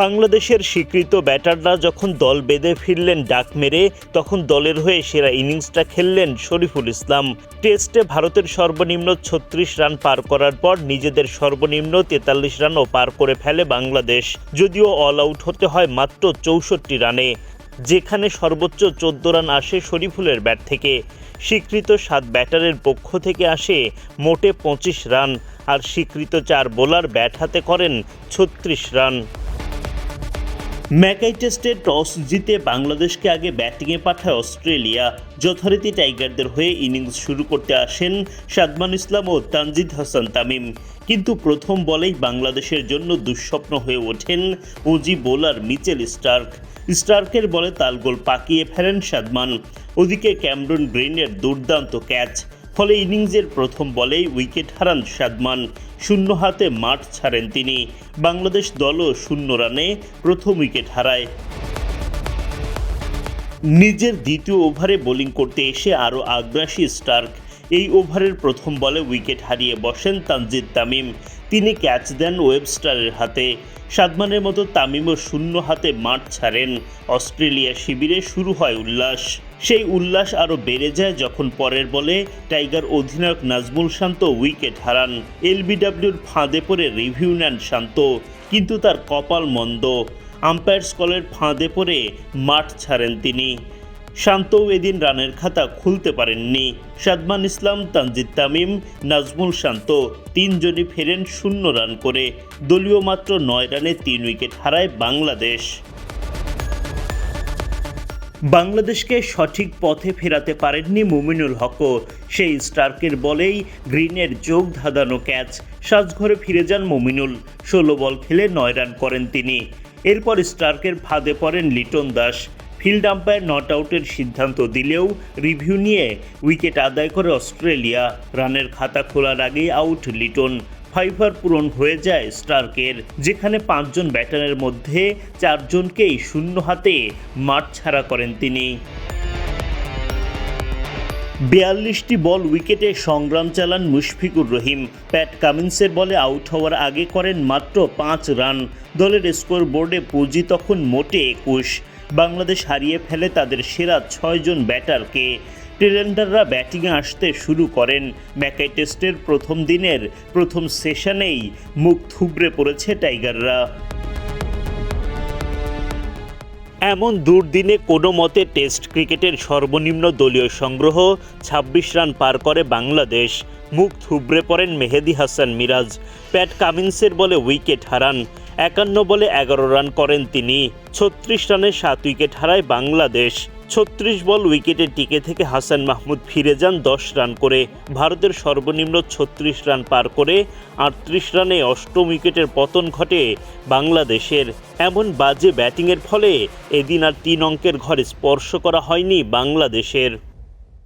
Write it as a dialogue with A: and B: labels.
A: বাংলাদেশের স্বীকৃত ব্যাটাররা যখন দল বেঁধে ফিরলেন ডাক মেরে, তখন দলের হয়ে সেরা ইনিংসটা খেললেন শরীফুল ইসলাম। টেস্টে ভারতের সর্বনিম্ন ৩৬ রান পার করার পর নিজেদের সর্বনিম্ন ৪৩ রানও পার করে ফেলে বাংলাদেশ, যদিও অল আউট হতে হয় মাত্র ৬৪ রানে, যেখানে সর্বোচ্চ ১৪ রান আসে শরীফুলের ব্যাট থেকে। স্বীকৃত ৭ ব্যাটারের পক্ষ থেকে আসে মোটে ২৫ রান, আর স্বীকৃত ৪ বোলার ব্যাট হাতে করেন ৩৬ রান। ম্যাকাই টেস্টে টস জিতে বাংলাদেশকে আগে ব্যাটিংয়ে পাঠায় অস্ট্রেলিয়া। যথারীতি টাইগারদের হয়ে ইনিংস শুরু করতে আসেন সাদমান ইসলাম ও তানজিদ হাসান তামিম, কিন্তু প্রথম বলেই বাংলাদেশের জন্য দুঃস্বপ্ন হয়ে ওঠেন অজি বোলার মিচেল স্টার্কের বলে তালগোল পাকিয়ে ফেলেন সাদমান। ওদিকে ক্যামেরন গ্রিনের দুর্দান্ত ক্যাচ, ফলে ইনিংসের প্রথম বলেই উইকেট হারান সাদমান। শূন্য হাতে মাঠ ছাড়েন তিনি। বাংলাদেশ দলও ০ রানে প্রথম উইকেট হারায়। নিজের দ্বিতীয় ওভারে বোলিং করতে এসে আরও আগ্রাসী স্টার্ক। এই ওভারের প্রথম বলে উইকেট হারিয়ে বসেন তানজিদ তামিম। তিনি ক্যাচ দেন ওয়েবস্টারের হাতে। সাদমানের মতো তামিমও ০ হাতে মাঠ ছাড়েন। অস্ট্রেলিয়া শিবিরে শুরু হয় উল্লাস। সেই উল্লাস আরও বেড়ে যায় যখন পরের বলে টাইগার অধিনায়ক নাজমুল শান্ত উইকেট হারান। এলবিডব্লিউর ফাঁদে পড়ে রিভিউ নেন শান্ত, কিন্তু তার কপাল মন্দ। আম্পায়ার্স কলের ফাঁদে পড়ে মাঠ ছাড়েন তিনি। শান্তও এদিন রানের খাতা খুলতে পারেননি। সাদমান ইসলাম, তানজিদ তামিম, নাজমুল শান্ত তিনজনই ফেরেন ০ রান করে। দলীয় মাত্র ৯ রানে ৩ উইকেট হারায় বাংলাদেশ। বাংলাদেশকে সঠিক পথে ফেরাতে পারেননি মুমিনুল হকও। সেই স্টার্কের বলেই গ্রিনের চোখ ধাঁধানো ক্যাচ। সাজঘরে ফিরে যান মুমিনুল। ১৬ বল খেলে ৯ রান করেন তিনি। এরপর স্টার্কের ফাঁদে পড়েন Liton Das. Field umpire not আউটের সিদ্ধান্ত দিলেও রিভিউ নিয়ে উইকেট আদায় করে অস্ট্রেলিয়া। রানের খাতা খোলার আগেই আউট লিটন। ৫ পূরণ হয়ে যায় স্টার্কের, যেখানে ৫ জন ব্যাটারের মধ্যে ৪ জনকেই ০ হাতে মাঠ ছাড়া করেন তিনি। ৪২টি বল উইকেটে সংগ্রাম চালান মুশফিকুর রহিম। প্যাট কামিন্সের বলে আউট হওয়ার আগে করেন মাত্র ৫ রান। দলের স্কোর বোর্ডে পুঁজি তখন মোটে ২১। বাংলাদেশ হারিয়ে ফেলে তাদের সেরা ৬ জন ব্যাটারকে। টেলেন্ডাররা ব্যাটিংয়ে আসতে শুরু করেন। ম্যাকাই টেস্টের প্রথম দিনের প্রথম সেশনেই মুখ থুবড়ে পড়েছে টাইগাররা। এমন দুর্দিনে কোনো মতে টেস্ট ক্রিকেটের সর্বনিম্ন দলীয় সংগ্রহ ২৬ রান পার করে বাংলাদেশ। মুখ থুবড়ে পড়েন মেহেদী হাসান মিরাজ। প্যাট কামিন্সের বলে উইকেট হারান। ৫১ বলে ১১ রান করেন তিনি। ৩৬ রানে ৭ উইকেট হারায় বাংলাদেশ। ৩৬ বল উইকেটে টিকে থেকে হাসান মাহমুদ ফিরে যান ১০ রান করে। ভারতের সর্বনিম্ন ৩৬ রান পার করে ৩৮ রানে অষ্টম উইকেটের পতন ঘটে বাংলাদেশের। এমন বাজে ব্যাটিংয়ের ফলে এদিন আর ৩ অঙ্কের ঘরে স্পর্শ করা হয়নি বাংলাদেশের।